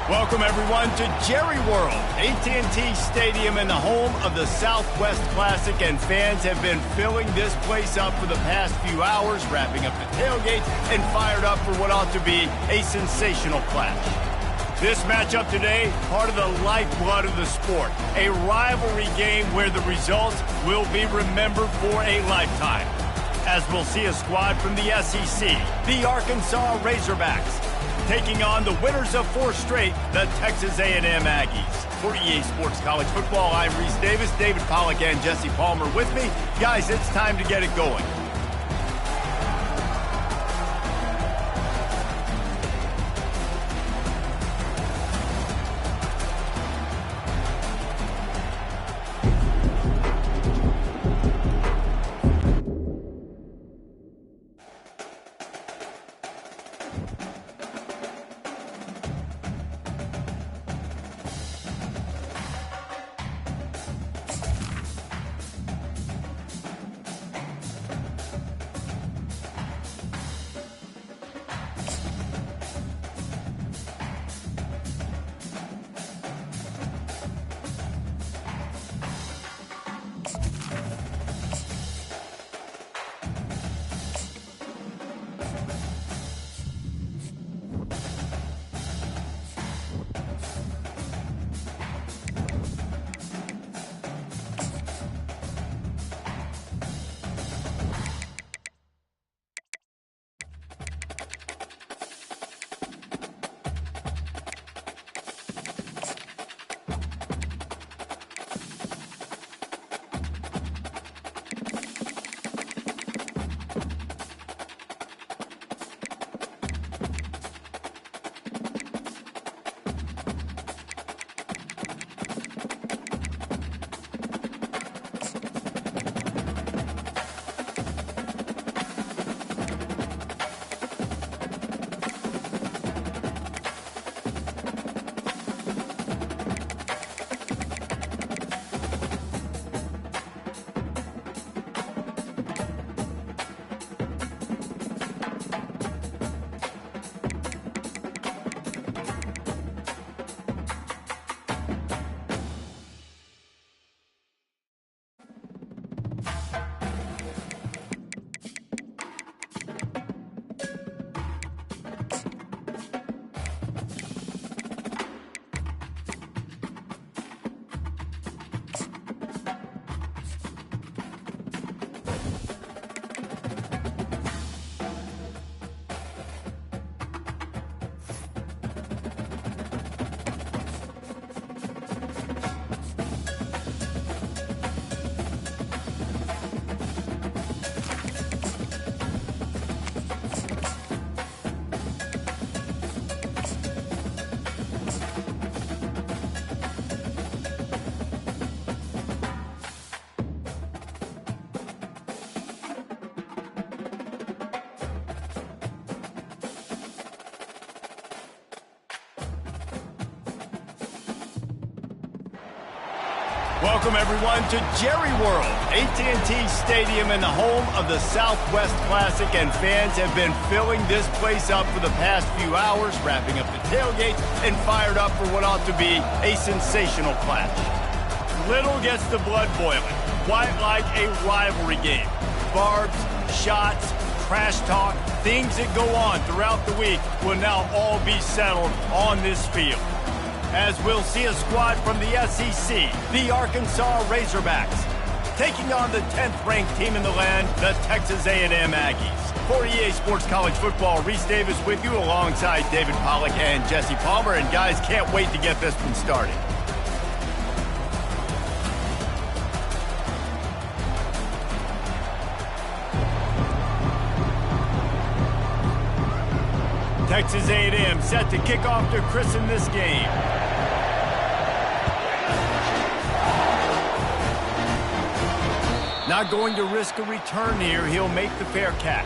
Welcome, everyone, to Jerry World, AT&T Stadium and the home of the Southwest Classic, and fans have been filling this place up for the past few hours, wrapping up the tailgates and fired up for what ought to be a sensational clash. This matchup today, part of the lifeblood of the sport, a rivalry game where the results will be remembered for a lifetime. As we'll see a squad from the SEC, the Arkansas Razorbacks, taking on the winners of 4 straight, the Texas A&M Aggies. For EA Sports College Football, I'm Reese Davis, David Pollack and Jesse Palmer with me. Guys, it's time to get it going. Welcome, everyone, to Jerry World, AT&T Stadium and the home of the Southwest Classic, and fans have been filling this place up for the past few hours, wrapping up the tailgates and fired up for what ought to be a sensational clash. Little gets the blood boiling, quite like a rivalry game. Barbs, shots, trash talk, things that go on throughout the week will now all be settled on this field. As we'll see a squad from the SEC, the Arkansas Razorbacks, taking on the 10th-ranked team in the land, the Texas A&M Aggies. For EA Sports College Football, Reese Davis with you alongside David Pollack and Jesse Palmer, and guys, can't wait to get this one started. Texas A&M set to kick off to christen this game. Not going to risk a return here. He'll make the fair catch.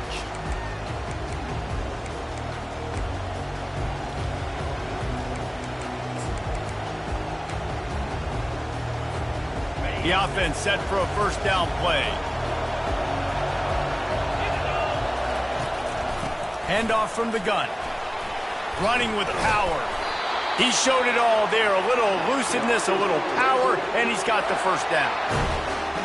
The offense set for a first down play. Handoff from the gun. Running with power. He showed it all there, a little elusiveness, a little power, and he's got the first down.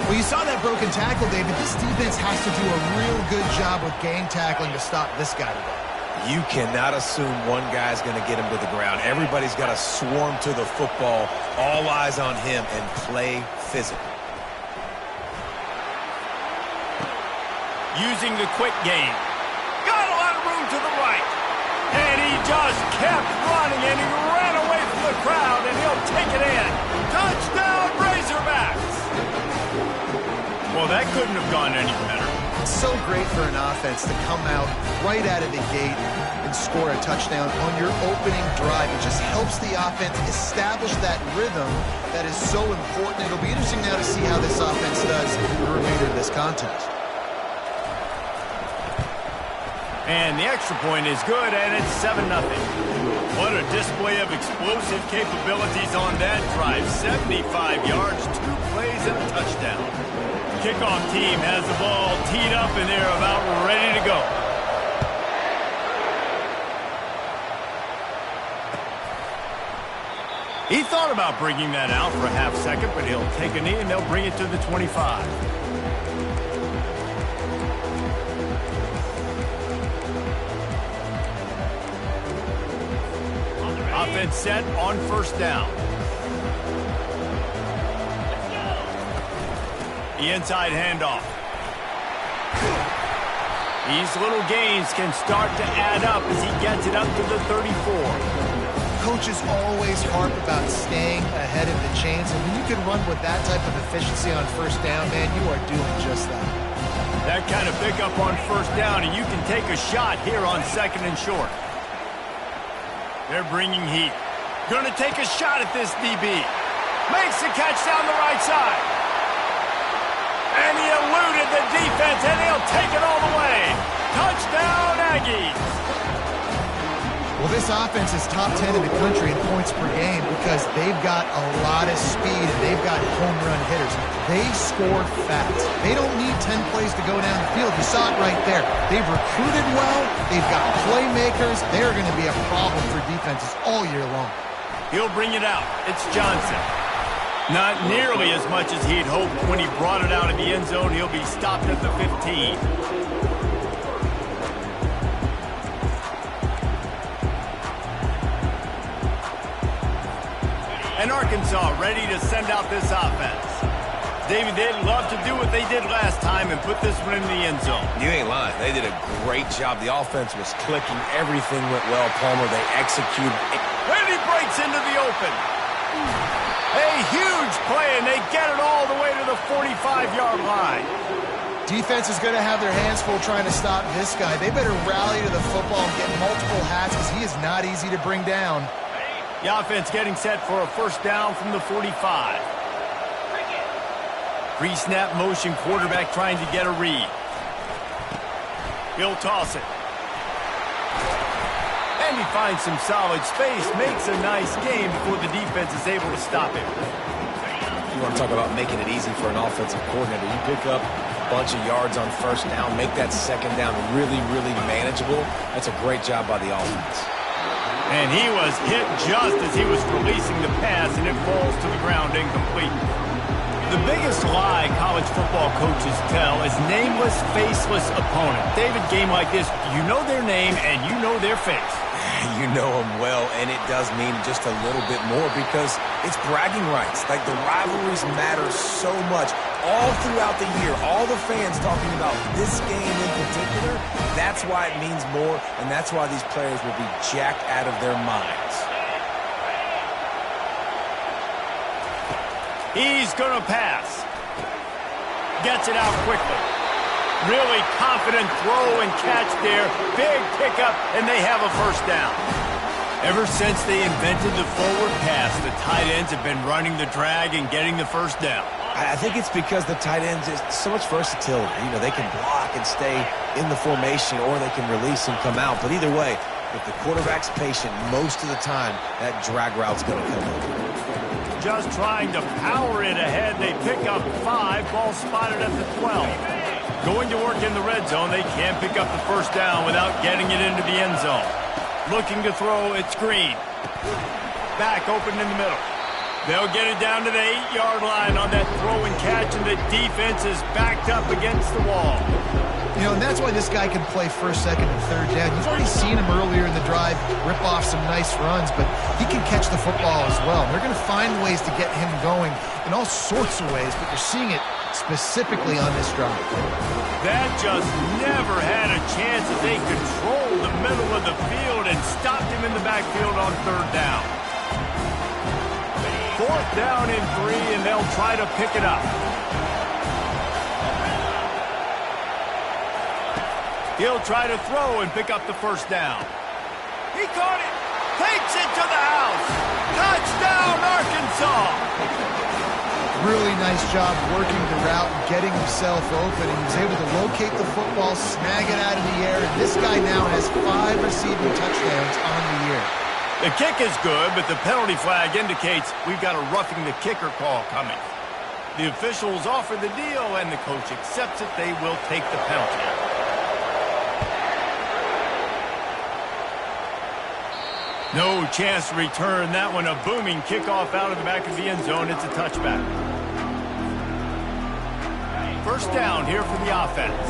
Well, you saw that broken tackle, David. This defense has to do a real good job with gang tackling to stop this guy today. You cannot assume one guy's going to get him to the ground. Everybody's got to swarm to the football, all eyes on him, and play physical. Using the quick game. Got a lot of room to the right. And he just kept running, and he ran away from the crowd, and he'll take it in. Touchdown, Razorbacks! Well, that couldn't have gone any better. It's so great for an offense to come out right out of the gate and score a touchdown on your opening drive. It just helps the offense establish that rhythm that is so important. It'll be interesting now to see how this offense does in the remainder of this contest. And the extra point is good, and it's 7-0. What a display of explosive capabilities on that drive. 75 yards, 2 plays, and a touchdown. Kickoff team has the ball teed up, and they're about ready to go. He thought about bringing that out for a half second, but he'll take a knee, and they'll bring it to the 25. Offense set on first down. The inside handoff. These little gains can start to add up as he gets it up to the 34. Coaches always harp about staying ahead of the chains, and when you can run with that type of efficiency on first down, man, you are doing just that. That kind of pickup on first down, and you can take a shot here on 2nd and short. They're bringing heat. Going to take a shot at this DB. Makes the catch down the right side. And he eluded the defense, and he'll take it all the way. Touchdown, Aggies. Well, this offense is top 10 in the country in points per game because they've got a lot of speed and they've got home run hitters. They score fast. They don't need 10 plays to go down the field. You saw it right there. They've recruited well. They've got playmakers. They're going to be a problem for defenses all year long. He'll bring it out. It's Johnson. Not nearly as much as he'd hoped when he brought it out of the end zone. He'll be stopped at the 15. And Arkansas ready to send out this offense. David, they'd love to do what they did last time and put this one in the end zone. You ain't lying. They did a great job. The offense was clicking. Everything went well, Palmer. They executed. And he breaks into the open. A huge play, and they get it all the way to the 45-yard line. Defense is going to have their hands full trying to stop this guy. They better rally to the football and get multiple hats because he is not easy to bring down. The offense getting set for a first down from the 45. Pre-snap motion, quarterback trying to get a read. He'll toss it. And he finds some solid space, makes a nice game before the defense is able to stop him. You want to talk about making it easy for an offensive coordinator. You pick up a bunch of yards on first down, make that second down really, really manageable. That's a great job by the offense. And he was hit just as he was releasing the pass, and it falls to the ground incomplete. The biggest lie college football coaches tell is nameless, faceless opponent. David, game like this, you know their name and you know their face. You know them well, and it does mean just a little bit more because it's bragging rights. Like, the rivalries matter so much all throughout the year. All the fans talking about this game in particular, that's why it means more, and that's why these players will be jacked out of their minds. He's going to pass. Gets it out quickly. Really confident throw and catch there. Big pickup, and they have a first down. Ever since they invented the forward pass, the tight ends have been running the drag and getting the first down. I think it's because the tight ends is so much versatility. You know, they can block and stay in the formation, or they can release and come out. But either way, if the quarterback's patient, most of the time, that drag route's going to come over. Just trying to power it ahead. They pick up 5. Ball spotted at the 12. Going to work in the red zone. They can't pick up the first down without getting it into the end zone. Looking to throw, it's Green. back open in the middle. They'll get it down to the 8-yard line on that throw and catch, and the defense is backed up against the wall. You know, and that's why this guy can play first, second, and third down. You've already seen him earlier in the drive rip off some nice runs, but he can catch the football as well. They're going to find ways to get him going in all sorts of ways, but you're seeing it specifically on this drive. That just never had a chance as they controlled the middle of the field and stopped him in the backfield on third down. Fourth down and 3, and they'll try to pick it up. He'll try to throw and pick up the first down. He caught it. Takes it to the house. Touchdown, Arkansas. Really nice job working the route and getting himself open. He was able to locate the football, snag it out of the air, and this guy now has 5 receiving touchdowns on the year. The kick is good, but the penalty flag indicates we've got a roughing the kicker call coming. The officials offer the deal, and the coach accepts it. They will take the penalty. No chance to return that one. A booming kickoff out of the back of the end zone. It's a touchback. First down here for the offense.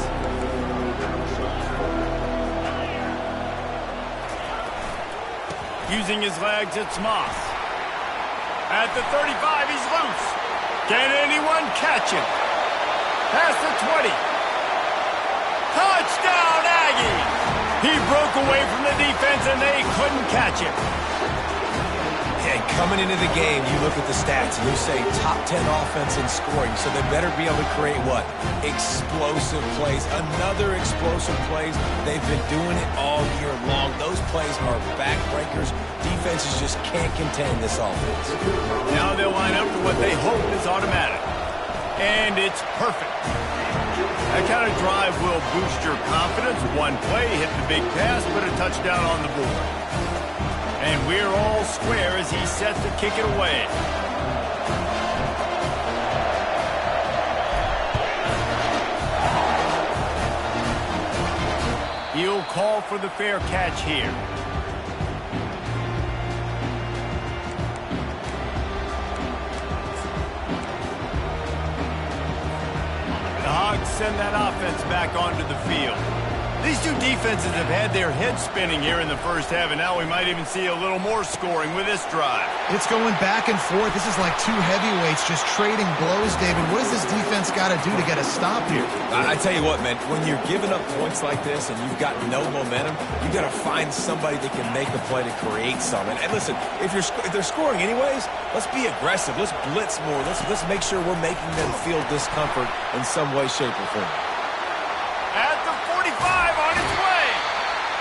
Using his legs, it's Moss. At the 35, he's loose. Can anyone catch him? Past the 20. Touchdown, Aggies! He broke away from the defense, and they couldn't catch him. And coming into the game, you look at the stats, and you say top 10 offense in scoring, so they better be able to create what? Explosive plays. Another explosive plays. They've been doing it all year long. Those plays are backbreakers. Defenses just can't contain this offense. Now they'll line up for what they hope is automatic. And it's perfect. That kind of drive will boost your confidence. One play, hit the big pass, put a touchdown on the board. And we're all square as he sets to kick it away. He'll call for the fair catch here. Send that offense back onto the field. These two defenses have had their heads spinning here in the first half, and now we might even see a little more scoring with this drive. It's going back and forth. This is like two heavyweights just trading blows, David. What does this defense got to do to get a stop here? I tell you what, man, when you're giving up points like this and you've got no momentum, you got to find somebody that can make the play to create something. And listen, if they're scoring anyways, let's be aggressive. Let's blitz more. Let's make sure we're making them feel discomfort in some way, shape, or form. At the 45 on his way.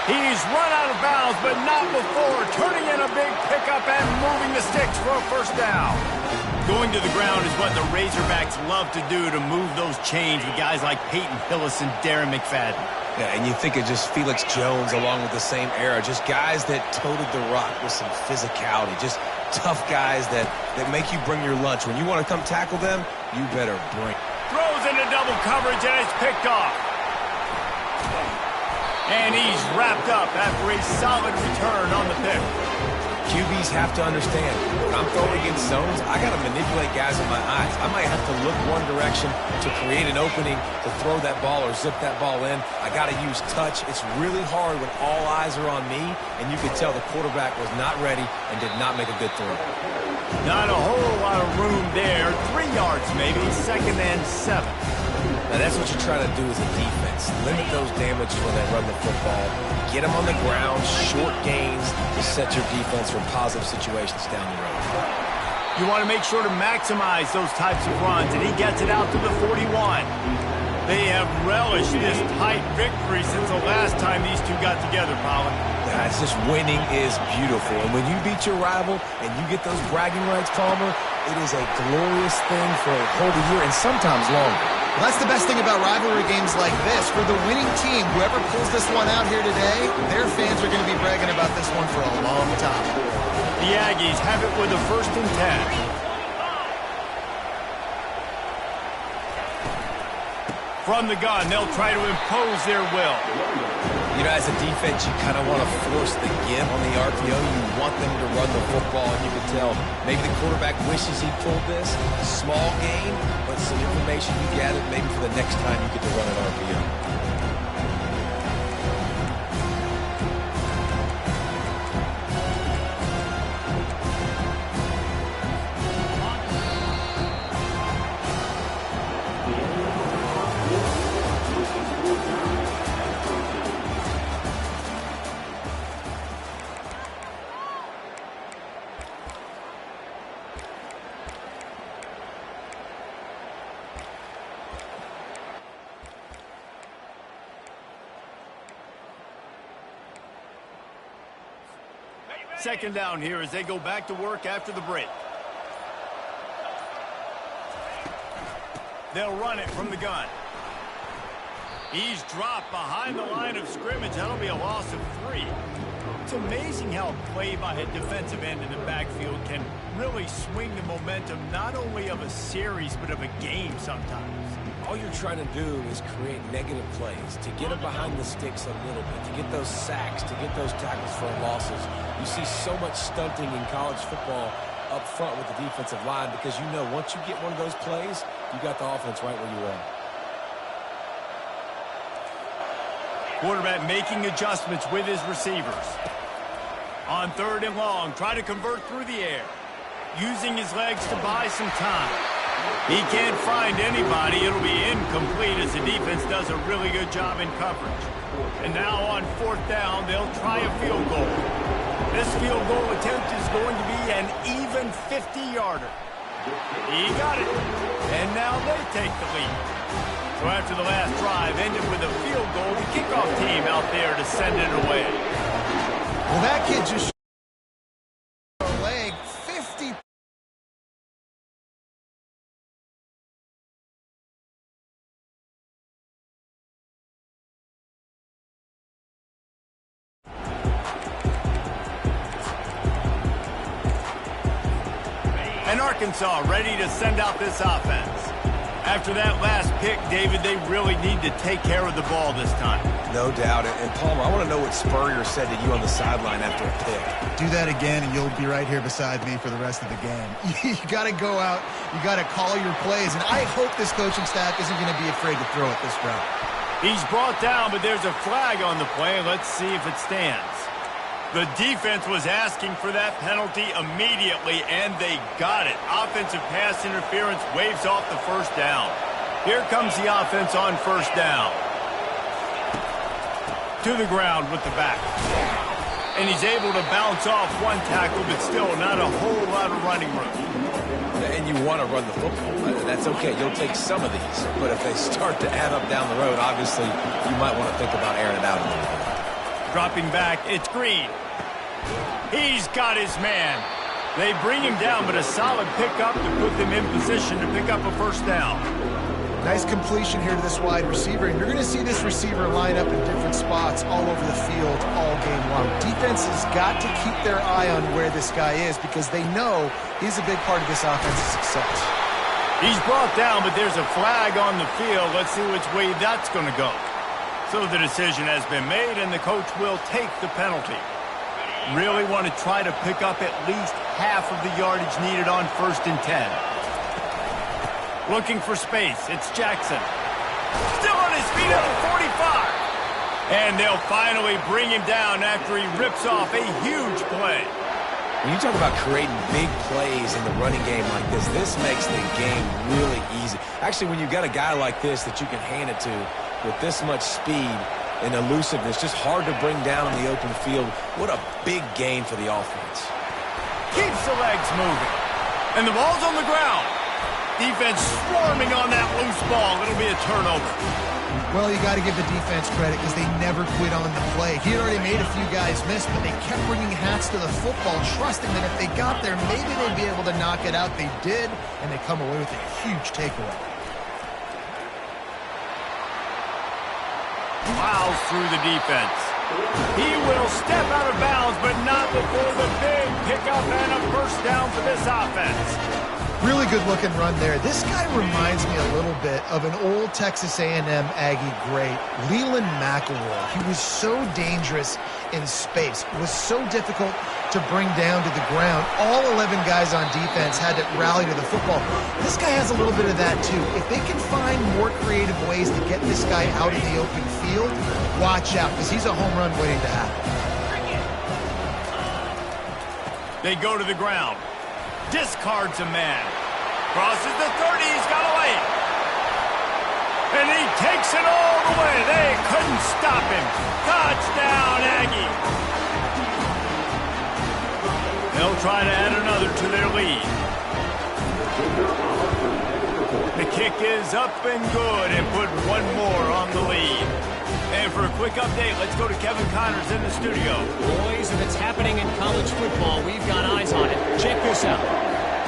He's run out of bounds, but not before turning in a big pickup and moving the sticks for a first down. Going to the ground is what the Razorbacks love to do, to move those chains with guys like Peyton Hillis and Darren McFadden. Yeah, and you think of just Felix Jones along with the same era, just guys that toted the rock with some physicality, just tough guys that make you bring your lunch. When you want to come tackle them, you better bring. Throws into double coverage, and it's picked off. And he's wrapped up after a solid return on the pick. QBs have to understand, when I'm throwing against zones, I got to manipulate guys with my eyes. I might have to look one direction to create an opening to throw that ball or zip that ball in. I got to use touch. It's really hard when all eyes are on me, and you could tell the quarterback was not ready and did not make a good throw. Not a whole lot of room there. 3 yards maybe, 2nd and 7. Now, that's what you're trying to do as a defense. Limit those damages when they run the football. Get them on the ground, short gains to set your defense for positive situations down the road. You want to make sure to maximize those types of runs, and he gets it out to the 41. They have relished this tight victory since the last time these two got together, Pollock. Yeah, it's just winning is beautiful. And when you beat your rival and you get those bragging rights, Palmer, it is a glorious thing for a whole year and sometimes longer. Well, that's the best thing about rivalry games like this. For the winning team, whoever pulls this one out here today, their fans are going to be bragging about this one for a long time. The Aggies have it with a 1st and 10. From the gun, they'll try to impose their will. You know, as a defense, you kind of want to force the give on the RPO. You want them to run the football, and you can tell maybe the quarterback wishes he pulled this. Small gain, but some information you gathered maybe for the next time you get to run an RPO. Second down here as they go back to work after the break. They'll run it from the gun. He's dropped behind the line of scrimmage. That'll be a loss of 3. It's amazing how a play by a defensive end in the backfield can really swing the momentum not only of a series but of a game sometimes. All you're trying to do is create negative plays, to get them behind the sticks a little bit, to get those sacks, to get those tackles for losses. You see so much stunting in college football up front with the defensive line because you know once you get one of those plays, you got the offense right where you are. Quarterback making adjustments with his receivers. On 3rd and long, try to convert through the air. Using his legs to buy some time. He can't find anybody. It'll be incomplete as the defense does a really good job in coverage. And now on 4th down, they'll try a field goal. This field goal attempt is going to be an even 50-yarder. He got it. And now they take the lead. So after the last drive ended with a field goal, the kickoff team out there to send it away. Well, that kid just a leg 50. And Arkansas ready to send out this offense. After that last pick, David, they really need to take care of the ball this time. No doubt. And Palmer, I want to know what Spurrier said to you on the sideline after a pick. Do that again, and you'll be right here beside me for the rest of the game. You got to go out. You got to call your plays, and I hope this coaching staff isn't going to be afraid to throw it this route. He's brought down, but there's a flag on the play. Let's see if it stands. The defense was asking for that penalty immediately, and they got it. Offensive pass interference waves off the 1st down. Here comes the offense on 1st down. To the ground with the back. And he's able to bounce off one tackle, but still not a whole lot of running room. And you want to run the football. That's okay. You'll take some of these. But if they start to add up down the road, obviously you might want to think about airing it out a little bit. Dropping back, it's Green. He's got his man. They bring him down, but a solid pickup to put them in position to pick up a 1st down. Nice completion here to this wide receiver, and you're going to see this receiver line up in different spots all over the field all game long. Defense has got to keep their eye on where this guy is because they know he's a big part of this offense's success. He's brought down, but there's a flag on the field. Let's see which way that's going to go. So the decision has been made, and the coach will take the penalty. Really want to try to pick up at least half of the yardage needed on 1st and 10. Looking for space. It's Jackson. Still on his feet at the 45. And they'll finally bring him down after he rips off a huge play. When you talk about creating big plays in the running game like this makes the game really easy. Actually, when you've got a guy like this that you can hand it to with this much speed and elusiveness, just hard to bring down in the open field. What a big gain for the offense. Keeps the legs moving. And the ball's on the ground. Defense swarming on that loose ball. It'll be a turnover. Well, you got to give the defense credit because they never quit on the play. He had already made a few guys miss, but they kept bringing hats to the football, trusting that if they got there, maybe they'd be able to knock it out. They did, and they come away with a huge takeaway. Plows through the defense. He will step out of bounds, but not before the big pickup and a 1st down for this offense. Really good-looking run there. This guy reminds me a little bit of an old Texas A&M Aggie great, Leland McElroy. He was so dangerous in space. It was so difficult to bring down to the ground. All 11 guys on defense had to rally to the football. This guy has a little bit of that, too. If they can find more creative ways to get this guy out in the open field, watch out, because he's a home run waiting to happen. They go to the ground. Discards a man. Crosses the 30. He's got away. And he takes it all the way. They couldn't stop him. Touchdown, Aggie. They'll try to add another to their lead. The kick is up and good and put one more on the lead. And for a quick update, let's go to Kevin Connors in the studio. Boys, if it's happening in college football, we've got eyes on it. Check this out.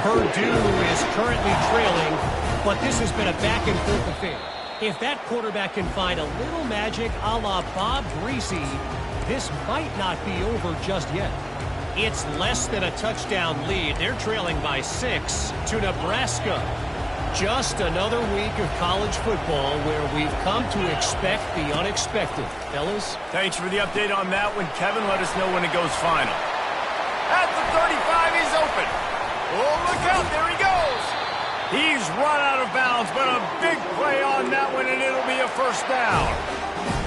Purdue is currently trailing, but this has been a back-and-forth affair. If that quarterback can find a little magic a la Bob Greasy, this might not be over just yet. It's less than a touchdown lead. They're trailing by 6 to Nebraska. Just another week of college football where we've come to expect the unexpected. Fellas? Thanks for the update on that one, Kevin. Let us know when it goes final. At the 35, he's open. Oh, look out. There he goes. He's run out of bounds, but a big play on that one, and it'll be a first down.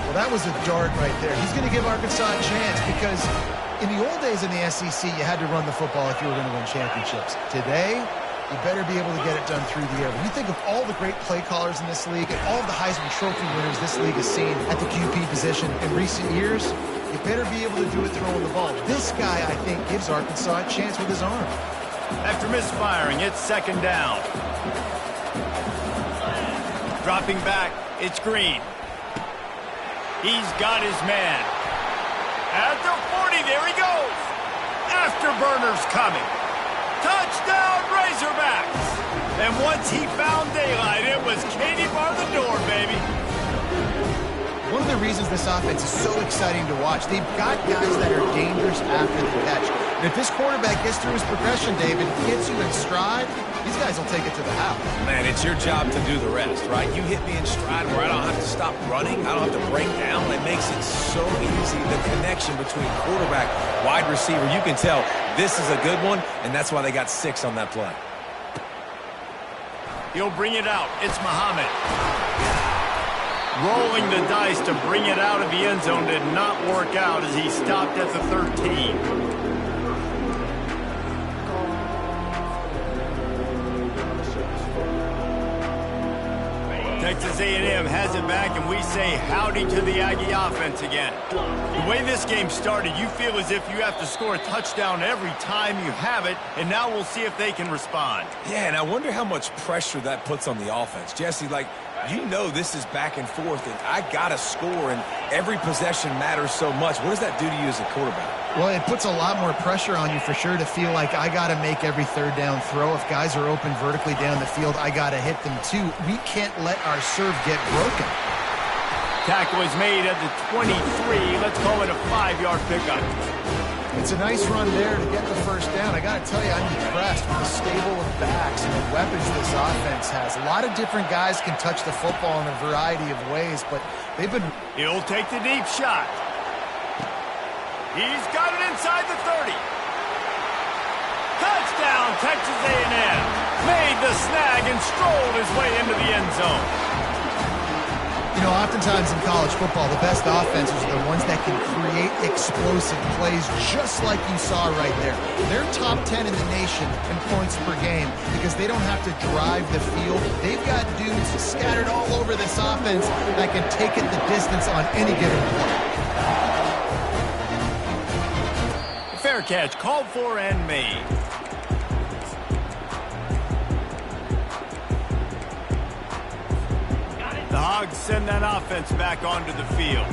Well, that was a dart right there. He's going to give Arkansas a chance because in the old days in the SEC, you had to run the football if you were going to win championships. Today, you better be able to get it done through the air. When you think of all the great play callers in this league and all of the Heisman Trophy winners this league has seen at the QB position in recent years, you better be able to do it throwing the ball. This guy, I think, gives Arkansas a chance with his arm. After misfiring, it's second down. Dropping back, it's Green. He's got his man. At the 40, there he goes. Afterburner's coming. Touchdown, Razorbacks! And once he found daylight, it was Katie bar the door, baby. One of the reasons this offense is so exciting to watch, they've got guys that are dangerous after the catch. And if this quarterback gets through his progression, David, gets you in stride, these guys will take it to the house. Man, it's your job to do the rest, right? You hit me in stride where I don't have to stop running. I don't have to break down. It makes it so easy, the connection between quarterback, wide receiver. You can tell this is a good one, and that's why they got 6 on that play. He'll bring it out. It's Muhammad. Rolling the dice to bring it out of the end zone did not work out as he stopped at the 13. Texas A&M has it back, and we say howdy to the Aggie offense again. The way this game started, you feel as if you have to score a touchdown every time you have it, and now we'll see if they can respond. Yeah, and I wonder how much pressure that puts on the offense. Jesse, like, you know this is back and forth, and I got to score, and every possession matters so much. What does that do to you as a quarterback? Well, it puts a lot more pressure on you for sure to feel like I got to make every third down throw. If guys are open vertically down the field, I got to hit them too. We can't let our serve get broken. Tackle is made at the 23. Let's call it a 5-yard pickup. It's a nice run there to get the first down. I got to tell you, I'm impressed with the stable of backs and the weapons this offense has. A lot of different guys can touch the football in a variety of ways, but they've been... He'll take the deep shot. He's got it inside the 30. Touchdown, Texas A&M. Made the snag and strolled his way into the end zone. You know, oftentimes in college football, the best offenses are the ones that can create explosive plays just like you saw right there. They're top 10 in the nation in points per game because they don't have to drive the field. They've got dudes scattered all over this offense that can take it the distance on any given play. Fair catch, called for and made. The Hogs send that offense back onto the field.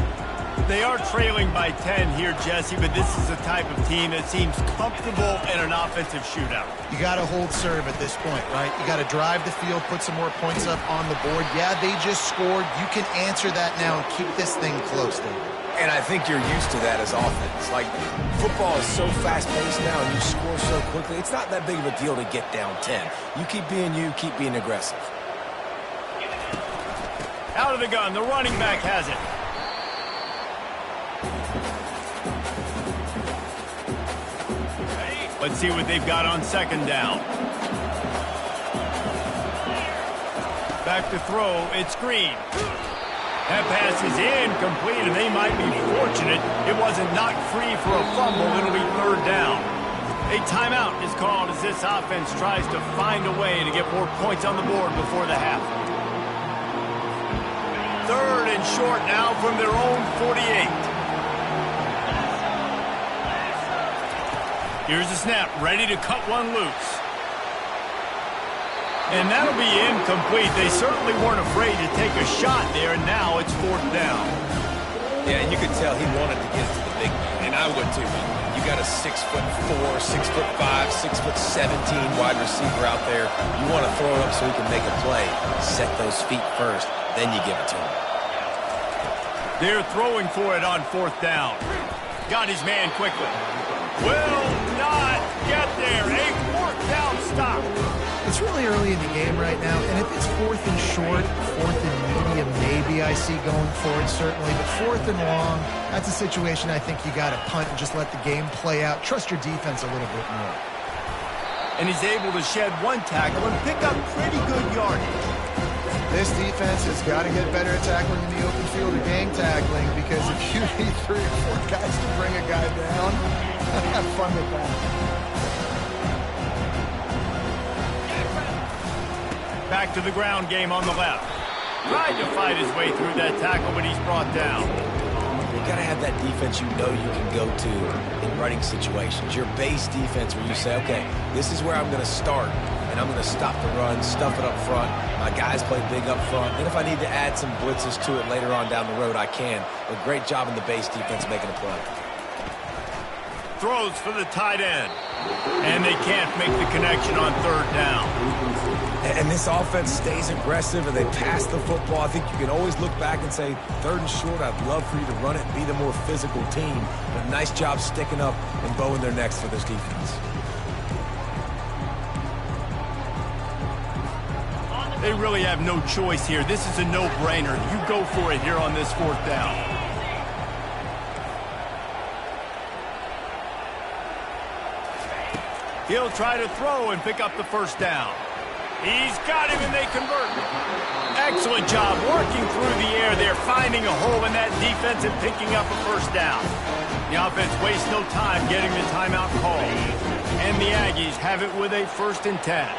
They are trailing by 10 here, Jesse, but this is the type of team that seems comfortable in an offensive shootout. You got to hold serve at this point, right? You got to drive the field, put some more points up on the board. Yeah, they just scored. You can answer that now and keep this thing close, David. And I think you're used to that as offense. Like, football is so fast-paced now and you score so quickly, it's not that big of a deal to get down 10. You keep being aggressive. Out of the gun, the running back has it. Let's see what they've got on second down. Back to throw, it's Green. That pass is incomplete, and they might be fortunate it wasn't knocked free for a fumble. It'll be third down. A timeout is called as this offense tries to find a way to get more points on the board before the half. Third and short now from their own 48. Here's the snap, ready to cut one loose. And that'll be incomplete. They certainly weren't afraid to take a shot there, and now it's fourth down. Yeah, and you could tell he wanted to get it to the big man, and I would too. You got a 6'4", 6'5", 6'17" wide receiver out there. You want to throw it up so he can make a play. Set those feet first, then you give it to him. They're throwing for it on fourth down. Got his man quickly. Will not get there. A fourth down stop. It's really early in the game right now, and if it's fourth and short, fourth and medium, maybe I see going for it, certainly. But fourth and long, that's a situation I think you got to punt and just let the game play out. Trust your defense a little bit more. And he's able to shed one tackle and pick up pretty good yardage. This defense has got to get better at tackling in the open field or gang tackling, because if you need 3 or 4 guys to bring a guy down, have fun with that. Back to the ground game on the left. Tried to fight his way through that tackle, but he's brought down. You got to have that defense you know you can go to in running situations. Your base defense where you say, okay, this is where I'm going to start, and I'm going to stop the run, stuff it up front. My guys play big up front. Then if I need to add some blitzes to it later on down the road, I can. A great job in the base defense making a play. Throws for the tight end. And they can't make the connection on third down. And this offense stays aggressive and they pass the football. I think you can always look back and say, third and short, I'd love for you to run it and be the more physical team. But nice job sticking up and bowing their necks for this defense. They really have no choice here. This is a no-brainer. You go for it here on this fourth down. He'll try to throw and pick up the first down. He's got him, and they convert. Excellent job working through the air there, finding a hole in that defense and picking up a first down. The offense wastes no time getting the timeout called. And the Aggies have it with a 1st and 10.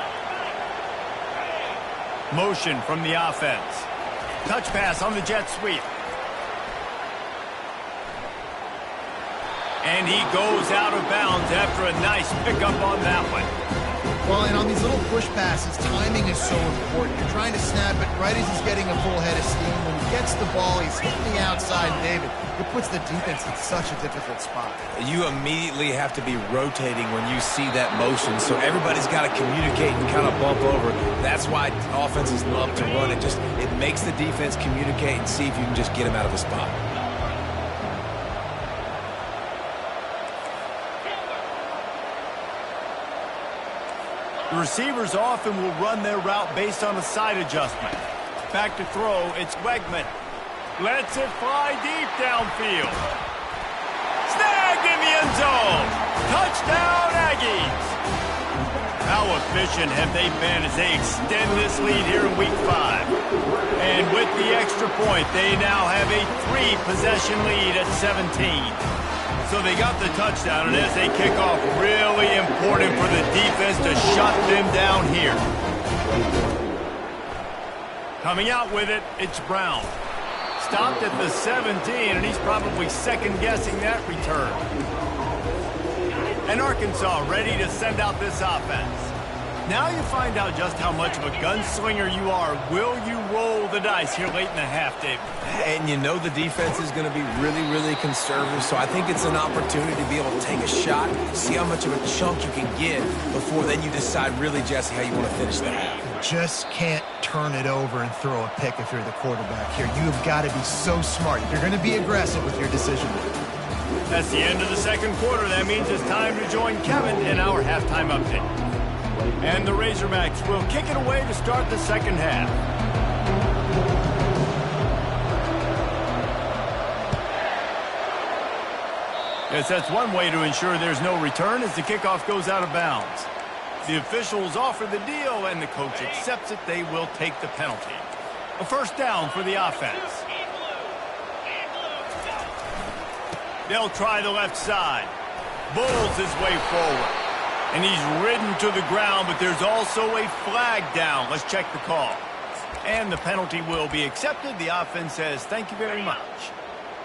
Motion from the offense. Touch pass on the jet sweep. And he goes out of bounds after a nice pickup on that one. Well, and on these little push passes, timing is so important. You're trying to snap it right as he's getting a full head of steam. When he gets the ball, he's hitting the outside, David. It puts the defense in such a difficult spot. You immediately have to be rotating when you see that motion, so everybody's got to communicate and kind of bump over. That's why offenses love to run it. It makes the defense communicate and see if you can just get him out of a spot. The receivers often will run their route based on a side adjustment. Back to throw, it's Wegman. Lets it fly deep downfield. Snagged in the end zone. Touchdown, Aggies. How efficient have they been as they extend this lead here in Week 5? And with the extra point, they now have a 3-possession lead at 17. So they got the touchdown, and as they kick off, really important for the defense to shut them down here. Coming out with it, it's Brown. Stopped at the 17, and he's probably second-guessing that return. And Arkansas ready to send out this offense. Now you find out just how much of a gunslinger you are. Will you roll the dice here late in the half, David? And you know the defense is going to be really, really conservative, so I think it's an opportunity to be able to take a shot, see how much of a chunk you can get before then you decide really, Jesse, how you want to finish the half. Just can't turn it over and throw a pick if you're the quarterback here. You've got to be so smart. You're going to be aggressive with your decision. That's the end of the second quarter. That means it's time to join Kevin in our halftime update. And the Razorbacks will kick it away to start the second half. Yes, that's one way to ensure there's no return as the kickoff goes out of bounds. The officials offer the deal, and the coach accepts it. They will take the penalty. A first down for the offense. They'll try the left side. Bulls his way forward. And he's ridden to the ground, but there's also a flag down. Let's check the call. And the penalty will be accepted. The offense says, thank you very much.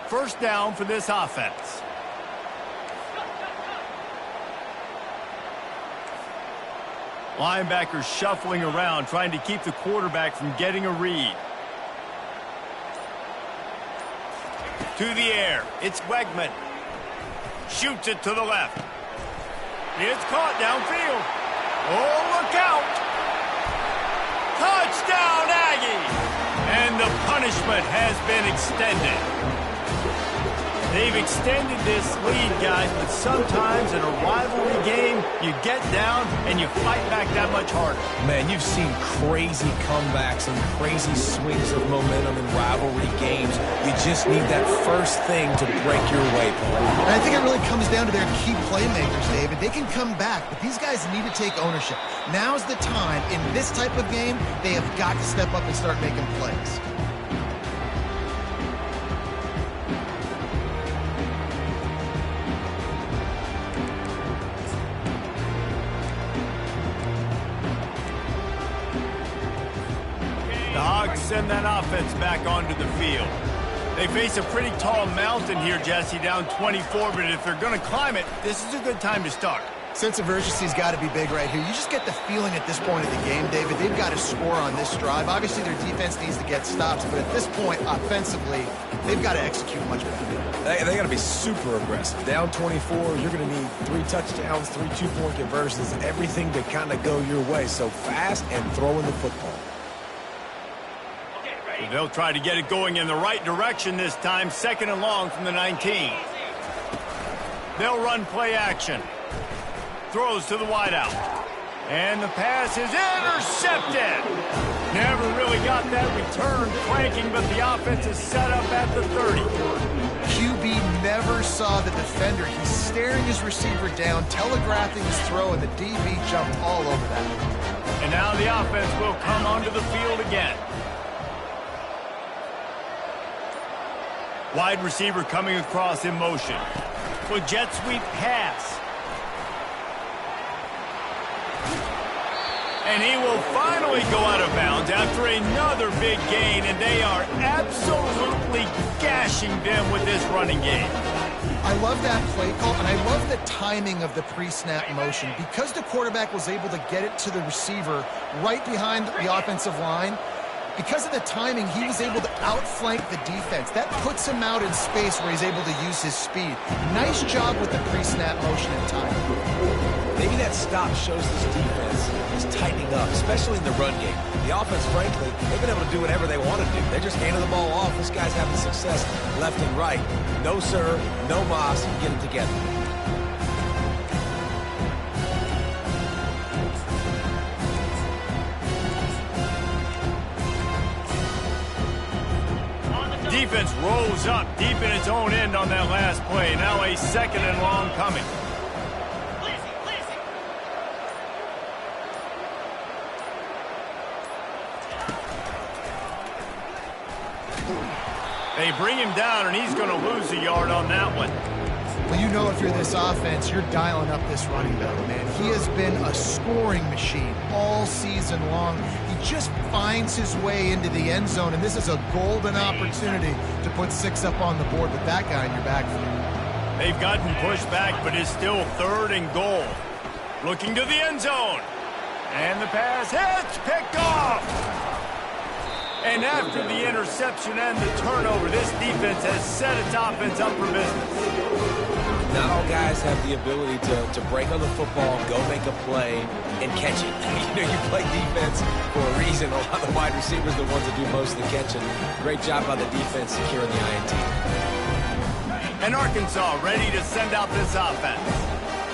First down for this offense. Linebackers shuffling around, trying to keep the quarterback from getting a read. To the air. It's Wegman. Shoots it to the left. It's caught downfield. Oh, look out. Touchdown, Aggie. And the punishment has been extended. They've extended this lead, guys, but sometimes in a rivalry game, you get down and you fight back that much harder. Man, you've seen crazy comebacks and crazy swings of momentum in rivalry games. You just need that first thing to break your way, Paul. And I think it really comes down to their key playmakers, David. They can come back, but these guys need to take ownership. Now's the time. In this type of game, they have got to step up and start making plays. Send that offense back onto the field. They face a pretty tall mountain here, Jesse, down 24, but if they're going to climb it, this is a good time to start. Sense of urgency's got to be big right here. You just get the feeling at this point of the game, David, they've got to score on this drive. Obviously, their defense needs to get stops, but at this point, offensively, they've got to execute much better. They got to be super aggressive. Down 24, you're going to need 3 touchdowns, 3 two-point conversions, everything to kind of go your way. So fast and throwing the football. They'll try to get it going in the right direction this time. Second and long from the 19. They'll run play action. Throws to the wideout. And the pass is intercepted. Never really got that return clanking, but the offense is set up at the 30. QB never saw the defender. He's staring his receiver down, telegraphing his throw, and the DB jumped all over that. And now the offense will come onto the field again. Wide receiver coming across in motion. With jet sweep pass. And he will finally go out of bounds after another big gain, and they are absolutely gashing them with this running game. I love that play call, and I love the timing of the pre-snap motion. Because the quarterback was able to get it to the receiver right behind the offensive line, because of the timing, he was able to outflank the defense. That puts him out in space where he's able to use his speed. Nice job with the pre-snap motion and timing. Maybe that stop shows this defense is tightening up, especially in the run game. The offense, frankly, they've been able to do whatever they want to do. They're just handing the ball off. This guy's having success left and right. No sir, no mas, get it together. Defense rolls up deep in its own end on that last play. Now a second and long coming. They bring him down, and he's going to lose a yard on that one. Well, you know if you're this offense, you're dialing up this running back, man. He has been a scoring machine all season long. He just finds his way into the end zone, and this is a golden opportunity to put 6 up on the board with that guy in your backfield. They've gotten pushed back, but it's still 3rd and goal. Looking to the end zone. And the pass hits, picked off. And after the interception and the turnover, this defense has set its offense up for business. Not all guys have the ability to break on the football, go make a play, and catch it. You play defense for a reason. A lot of the wide receivers are the ones that do most of the catching. Great job by the defense securing the INT. And Arkansas ready to send out this offense.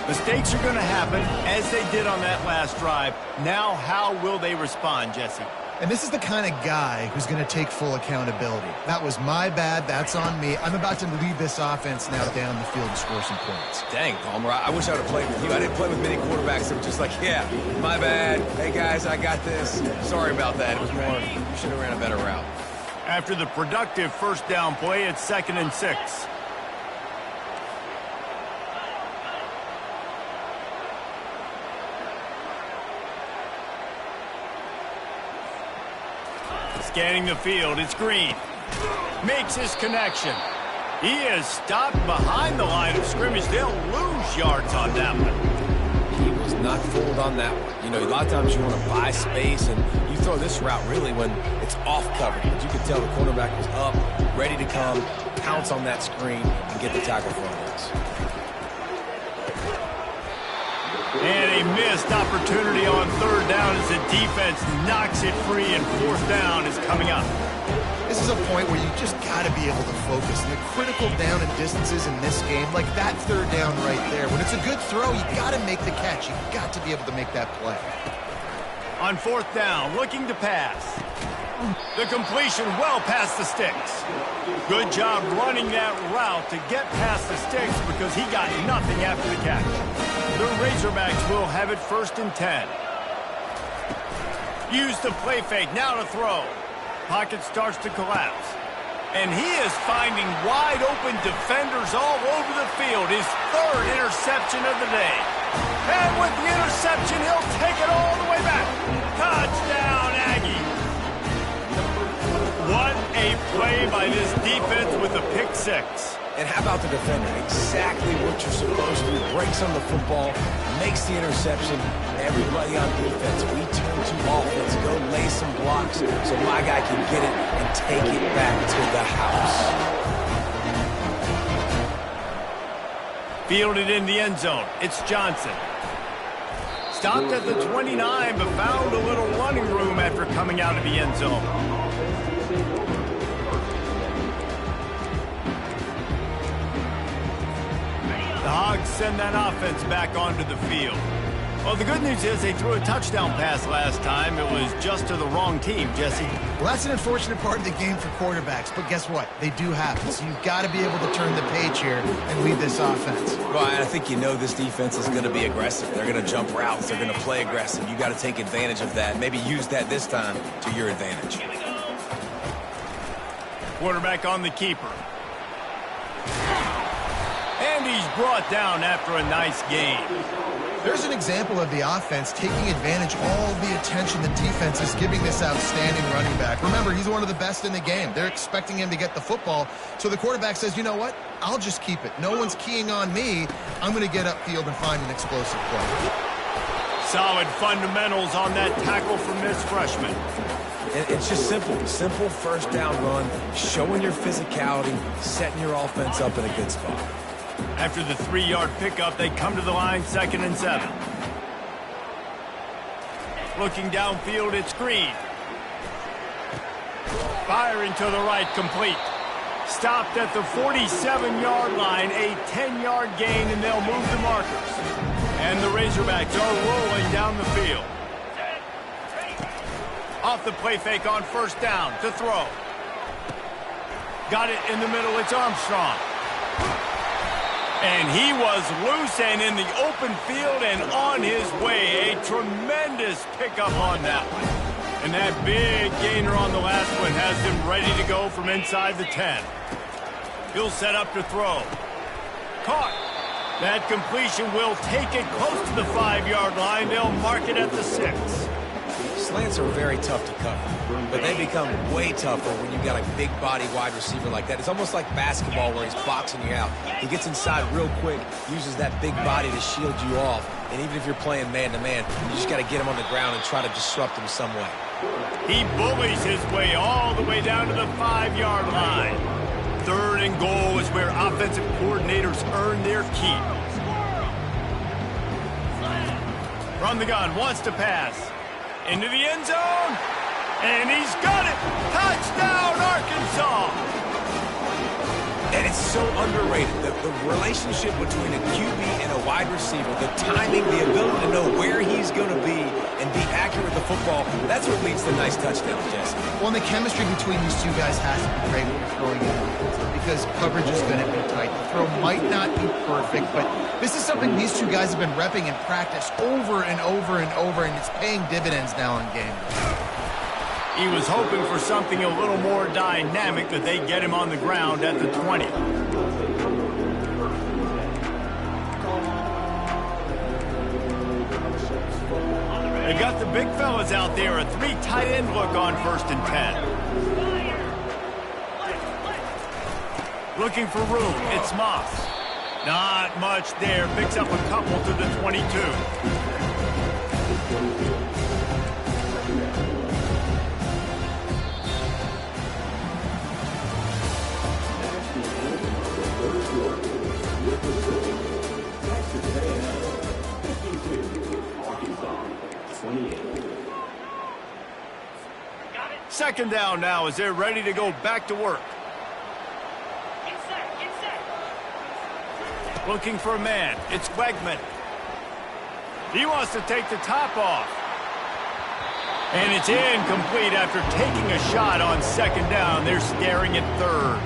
Mistakes are going to happen, as they did on that last drive. Now, how will they respond, Jesse? And this is the kind of guy who's going to take full accountability. That was my bad. That's on me. I'm about to lead this offense now down the field and score some points. Dang, Palmer, I wish I would have played with you. I didn't play with many quarterbacks that were just like, yeah, my bad. Hey, guys, I got this. Sorry about that. It was more, you should have ran a better route. After the productive first down play, it's 2nd and 6. Scanning the field, it's Green. Makes his connection. He is stopped behind the line of scrimmage. They'll lose yards on that one. He was not fooled on that one. A lot of times you want to buy space, and you throw this route really when it's off coverage. But you could tell the cornerback was up, ready to come, pounce on that screen, and get the tackle for him. And a missed opportunity on 3rd down as the defense knocks it free, and 4th down is coming up. This is a point where you just got to be able to focus. And the critical down and distances in this game, like that 3rd down right there, when it's a good throw, you got to make the catch. You got to be able to make that play. On 4th down, looking to pass. The completion well past the sticks. Good job running that route to get past the sticks because he got nothing after the catch. The Razorbacks will have it 1st and 10. Use the play fake, now to throw. Pocket starts to collapse. And he is finding wide open defenders all over the field. His 3rd interception of the day. And with the interception, he'll take it all the way back. Touchdown, Aggie. What a play by this defense with a pick 6. And how about the defender? Exactly what you're supposed to do. Breaks on the football, makes the interception. Everybody on defense, we turn to offense. Go lay some blocks so my guy can get it and take it back to the house. Fielded in the end zone. It's Johnson. Stopped at the 29, but found a little running room after coming out of the end zone. The Hogs send that offense back onto the field. Well, the good news is they threw a touchdown pass last time. It was just to the wrong team, Jesse. Well, that's an unfortunate part of the game for quarterbacks, but guess what? They do happen. So you've got to be able to turn the page here and lead this offense. Well, I think this defense is going to be aggressive. They're going to jump routes. They're going to play aggressive. You got to take advantage of that. Maybe use that this time to your advantage. Quarterback on the keeper. And he's brought down after a nice game. There's an example of the offense taking advantage of all the attention the defense is giving this outstanding running back. Remember, he's one of the best in the game. They're expecting him to get the football. So the quarterback says, you know what? I'll just keep it. No one's keying on me. I'm going to get upfield and find an explosive play. Solid fundamentals on that tackle from this freshman. It's just simple. Simple first down run, showing your physicality, setting your offense up in a good spot. After the 3-yard pickup, they come to the line 2nd and 7. Looking downfield, it's Green. Firing to the right, complete. Stopped at the 47-yard line, a 10-yard gain, and they'll move the markers. And the Razorbacks are rolling down the field. Off the play fake on 1st down to throw. Got it in the middle, it's Armstrong. And he was loose and in the open field and on his way. A tremendous pickup on that one. And that big gainer on the last one has him ready to go from inside the 10. He'll set up to throw. Caught. That completion will take it close to the 5-yard line. They'll mark it at the 6. slants are very tough to cover, but they become way tougher when you've got a big body wide receiver like that. It's almost like basketball where he's boxing you out. He gets inside real quick, uses that big body to shield you off, and even if you're playing man-to-man, you just got to get him on the ground and try to disrupt him some way. He bullies his way all the way down to the 5-yard line. 3rd and goal is where offensive coordinators earn their keep. From the gun, wants to pass. Into the end zone. And he's got it. Touchdown, Arkansas. And it's so underrated. The relationship between a QB and a wide receiver, the timing, the ability to know where he's going to be and be accurate with the football, that's what leads to nice touchdowns, Jesse. Well, and the chemistry between these two guys has to be great when you're throwing it because coverage is going to be tight. The throw might not be perfect, but this is something these two guys have been repping in practice over and over and over, and it's paying dividends now in game. He was hoping for something a little more dynamic, that they get him on the ground at the 20. They got the big fellas out there, a 3 tight end look on 1st and 10. Looking for room, it's Moss. Not much there, picks up a couple to the 22. Second down now as they're ready to go back to work. Looking for a man. It's Wegman. He wants to take the top off. And it's incomplete after taking a shot on 2nd down. They're staring at 3rd.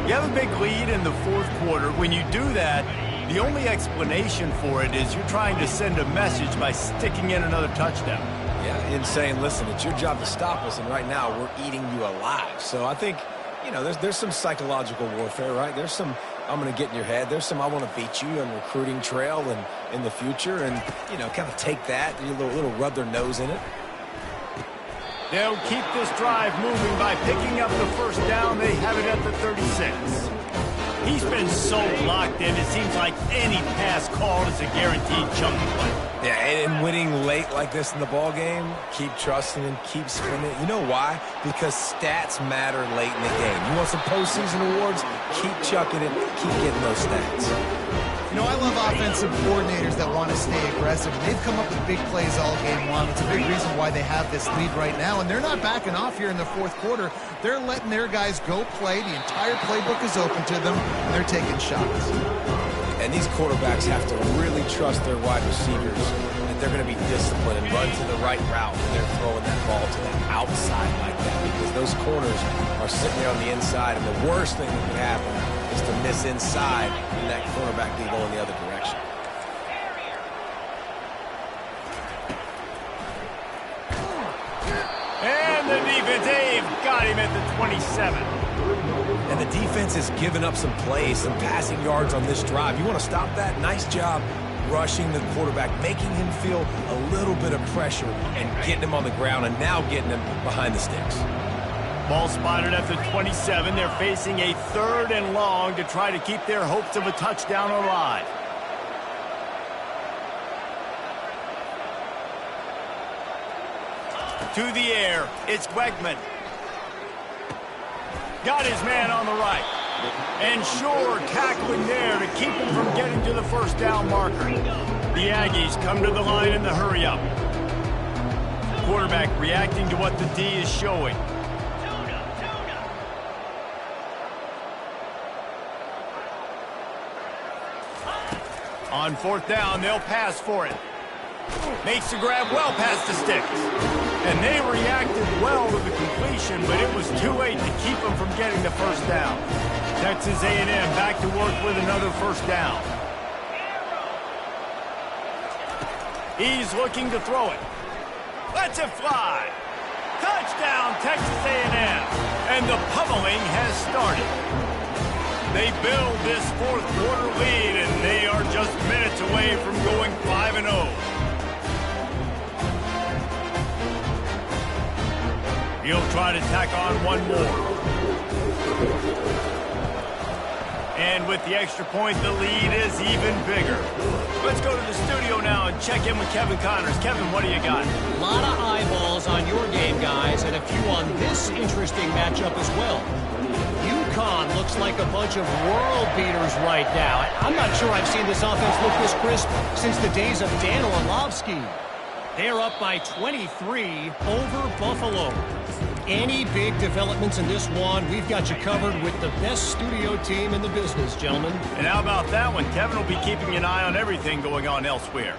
You have a big lead in the 4th quarter. When you do that, the only explanation for it is you're trying to send a message by sticking in another touchdown. Yeah, and saying, listen, it's your job to stop us, and right now we're eating you alive. So I think, you know, there's some psychological warfare, right? There's some, I'm going to get in your head. There's some, I want to beat you on recruiting trail and in the future, and, you know, kind of take that, a little rub their nose in it. They'll keep this drive moving by picking up the 1st down. They have it at the 36. He's been so locked in, it seems like any pass called is a guaranteed chunk of play. Yeah, and winning late like this in the ball game, keep trusting him, keep spinning. You know why? Because stats matter late in the game. You want some postseason awards? Keep chucking it, keep getting those stats. You know, I love offensive coordinators that want to stay aggressive. They've come up with big plays all game long. It's a big reason why they have this lead right now, and they're not backing off here in the 4th quarter. They're letting their guys go play. The entire playbook is open to them, and they're taking shots. And these quarterbacks have to really trust their wide receivers that they're going to be disciplined and run to the right route when they're throwing that ball to the outside like that, because those corners are sitting there on the inside, and the worst thing that could happen is to miss inside and that cornerback be going the other direction. And the defense, they've got him at the 27. And the defense has given up some plays, some passing yards on this drive. You want to stop that? Nice job rushing the quarterback, making him feel a little bit of pressure and getting him on the ground and now getting him behind the sticks. Ball spotted at the 27. They're facing a 3rd and long to try to keep their hopes of a touchdown alive. To the air, it's Wegman. Got his man on the right. And sure, tackling there to keep him from getting to the 1st down marker. The Aggies come to the line in the hurry-up. Quarterback reacting to what the D is showing. On 4th down, they'll pass for it. Makes the grab well past the sticks. And they reacted well to the completion, but it was too late to keep them from getting the 1st down. Texas A&M back to work with another 1st down. He's looking to throw it. Lets it fly. Touchdown, Texas A&M. And the pummeling has started. They build this 4th quarter lead, and they are just minutes away from going 5-0. He'll try to tack on one more. And with the extra point, the lead is even bigger. Let's go to the studio now and check in with Kevin Connors. Kevin, what do you got? A lot of eyeballs on your game, guys, and a few on this interesting matchup as well. UConn looks like a bunch of world beaters right now. I'm not sure I've seen this offense look this crisp since the days of Dan Orlovsky. They're up by 23 over Buffalo. Any big developments in this one, we've got you covered with the best studio team in the business, gentlemen. And how about that one? Kevin will be keeping an eye on everything going on elsewhere.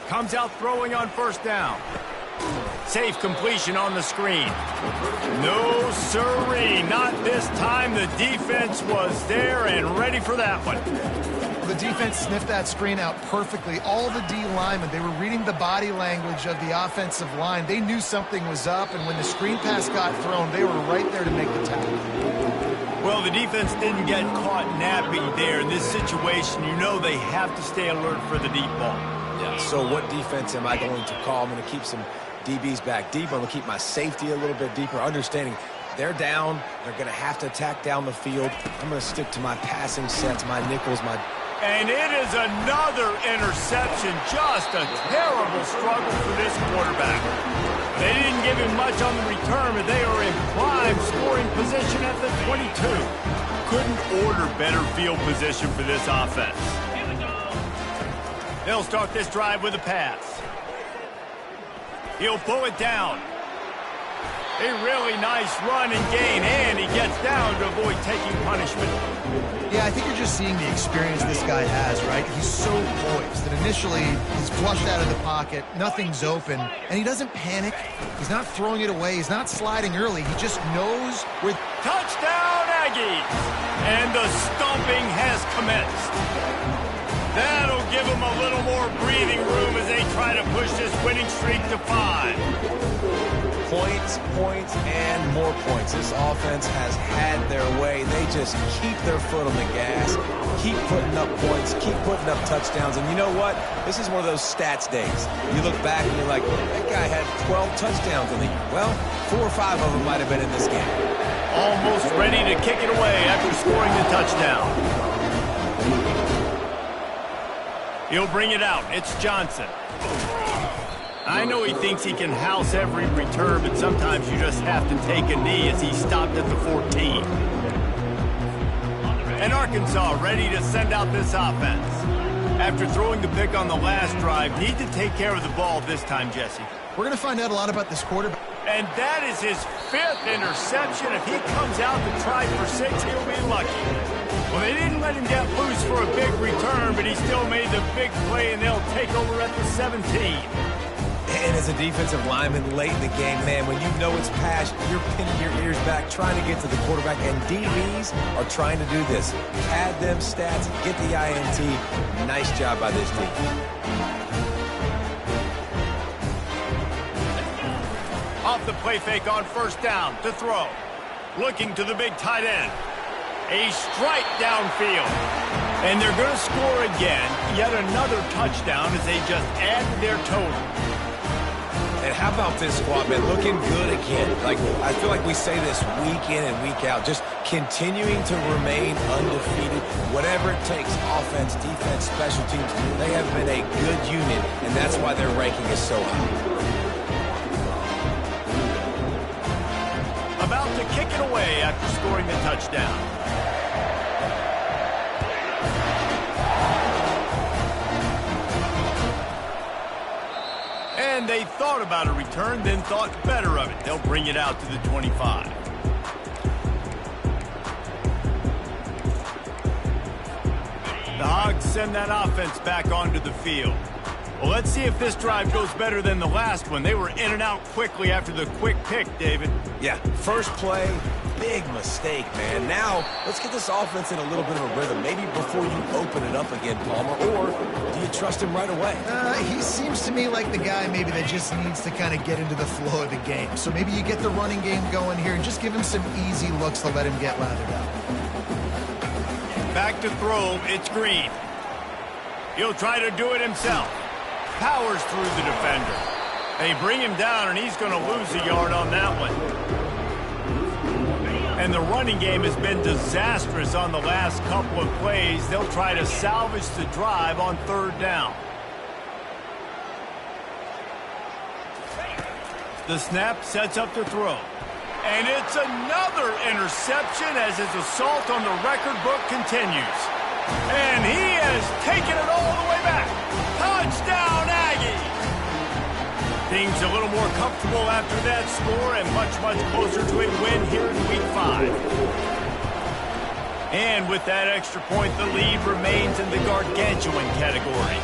Comes out throwing on first down. Safe completion on the screen. No siree, not this time. The defense was there and ready for that one. The defense sniffed that screen out perfectly. All the D linemen, they were reading the body language of the offensive line. They knew something was up, and when the screen pass got thrown, they were right there to make the tackle. Well, the defense didn't get caught napping there. In this situation, you know they have to stay alert for the deep ball. Yeah, so what defense am I going to call? I'm going to keep some DBs back deep. I'm going to keep my safety a little bit deeper, understanding they're down. They're going to have to attack down the field. I'm going to stick to my passing sets, my nickels, my... And it is another interception. Just a terrible struggle for this quarterback. They didn't give him much on the return, but they are in prime scoring position at the 22. Couldn't order better field position for this offense. They'll start this drive with a pass. He'll pull it down. A really nice run and gain, and he gets down to avoid taking punishment. Yeah, I think you're just seeing the experience this guy has, right? He's so poised that initially he's flushed out of the pocket, nothing's open, and he doesn't panic. He's not throwing it away. He's not sliding early. He just knows with... Touchdown, Aggies! And the stomping has commenced. That'll give them a little more breathing room as they try to push this winning streak to 5. Points, points, and more points. This offense has had their way. They just keep their foot on the gas, keep putting up points, keep putting up touchdowns. And you know what? This is one of those stats days. You look back and you're like, that guy had 12 touchdowns in the year. Well, 4 or 5 of them might have been in this game. Almost ready to kick it away after scoring the touchdown. He'll bring it out. It's Johnson. I know he thinks he can house every return, but sometimes you just have to take a knee as he stopped at the 14. And Arkansas ready to send out this offense. After throwing the pick on the last drive, need to take care of the ball this time, Jesse. We're going to find out a lot about this quarterback. And that is his 5th interception. If he comes out to try for 6, he'll be lucky. Well, they didn't let him get loose for a big return, but he still made the big play, and they'll take over at the 17. And as a defensive lineman late in the game, man, when you know it's pass, you're pinning your ears back, trying to get to the quarterback, and DBs are trying to do this. Pad them stats, get the INT. Nice job by this team. Off the play fake on first down to throw. Looking to the big tight end. A strike downfield. And they're going to score again. Yet another touchdown as they just added their total. And how about this squad, man? Looking good again. Like, I feel like we say this week in and week out. Just continuing to remain undefeated. Whatever it takes, offense, defense, special teams, they have been a good unit, and that's why their ranking is so high. About to kick it away after scoring the touchdown. And they thought about a return, then thought better of it. They'll bring it out to the 25. The Hogs send that offense back onto the field. Well, let's see if this drive goes better than the last one. They were in and out quickly after the quick pick, David. Yeah, first play, big mistake, man. Now, let's get this offense in a little bit of a rhythm. Maybe before you open it up again, Palmer, or do you trust him right away? He seems to me like the guy maybe that just needs to kind of get into the flow of the game. So maybe you get the running game going here and just give him some easy looks to let him get lathered up. Back to throw, it's Green. He'll try to do it himself. Powers through the defender. They bring him down, and he's going to lose a yard on that one. And the running game has been disastrous on the last couple of plays. They'll try to salvage the drive on 3rd down. The snap sets up to throw. And it's another interception as his assault on the record book continues. And he has taken it all the way back. Touchdown, Aggie! Things a little more comfortable after that score and much, much closer to a win here in Week 5. And with that extra point, the lead remains in the gargantuan category.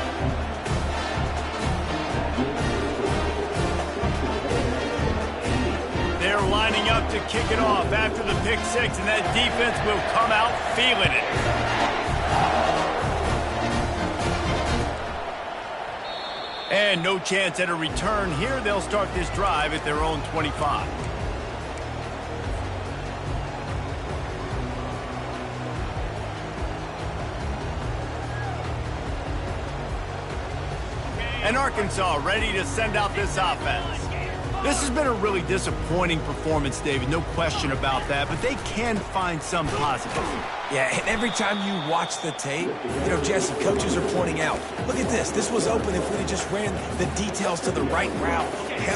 They're lining up to kick it off after the pick 6, and that defense will come out feeling it. And no chance at a return here. They'll start this drive at their own 25. And Arkansas ready to send out this offense. This has been a really disappointing performance, David, no question about that, but they can find some positive. Yeah, and every time you watch the tape, Jesse, coaches are pointing out, look at this. This was open if we had just ran the details to the right route,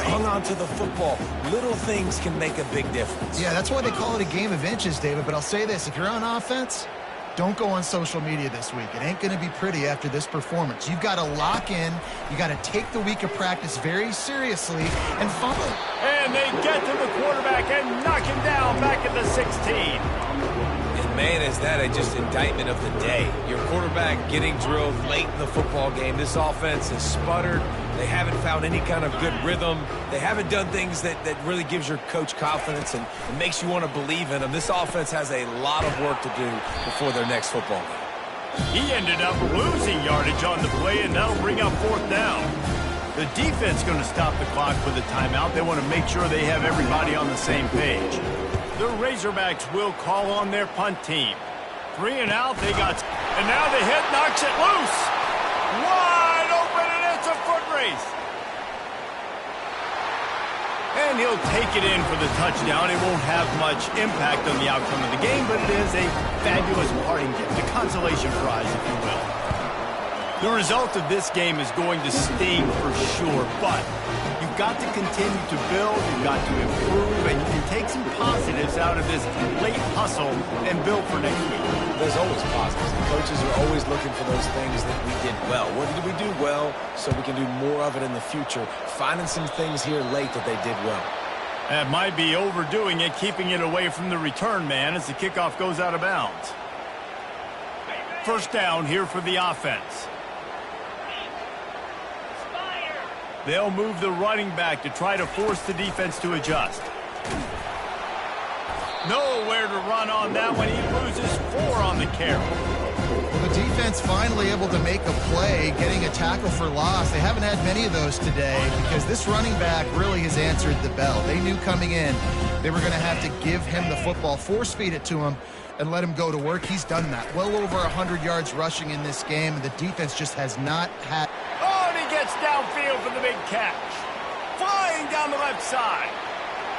hung on to the football. Little things can make a big difference. Yeah, that's why they call it a game of inches, David, but I'll say this. If you're on offense, don't go on social media this week. It ain't going to be pretty after this performance. You've got to lock in. You got to take the week of practice very seriously and follow. And they get to the quarterback and knock him down back at the 16. And man, is that just indictment of the day. Your quarterback getting drilled late in the football game. This offense has sputtered. They haven't found any kind of good rhythm. They haven't done things that really gives your coach confidence and makes you want to believe in them. This offense has a lot of work to do before their next football game. He ended up losing yardage on the play, and that'll bring up 4th down. The defense going to stop the clock with a timeout. They want to make sure they have everybody on the same page. The Razorbacks will call on their punt team. 3 and out, they got... And now the hit knocks it loose. Wide open, and it's a foot race. And he'll take it in for the touchdown. It won't have much impact on the outcome of the game, but it is a fabulous parting gift, a consolation prize, if you will. The result of this game is going to sting for sure, but you've got to continue to build, you've got to improve, and you can take some positives out of this late hustle and build for next week. There's always positives. The coaches are always looking for those things that we did well. What did we do well so we can do more of it in the future? Finding some things here late that they did well. That might be overdoing it, keeping it away from the return man as the kickoff goes out of bounds. 1st down here for the offense. They'll move the running back to try to force the defense to adjust. Nowhere to run on that one. He loses 4 on the carry. Well, the defense finally able to make a play, getting a tackle for loss. They haven't had many of those today because this running back really has answered the bell. They knew coming in they were going to have to give him the football, force feed it to him, and let him go to work. He's done that. Well over 100 yards rushing in this game, and the defense just has not had... Oh, and he gets downfield for the big catch. Flying down the left side.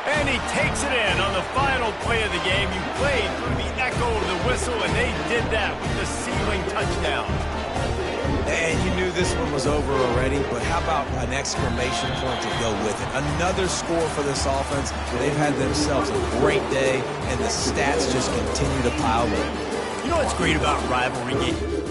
And he takes it in on the final play of the game. You played through the echo of the whistle, and they did that with the ceiling touchdown. And you knew this one was over already, but how about an exclamation point to go with it? Another score for this offense. They've had themselves a great day, and the stats just continue to pile in. You know what's great about rivalry games?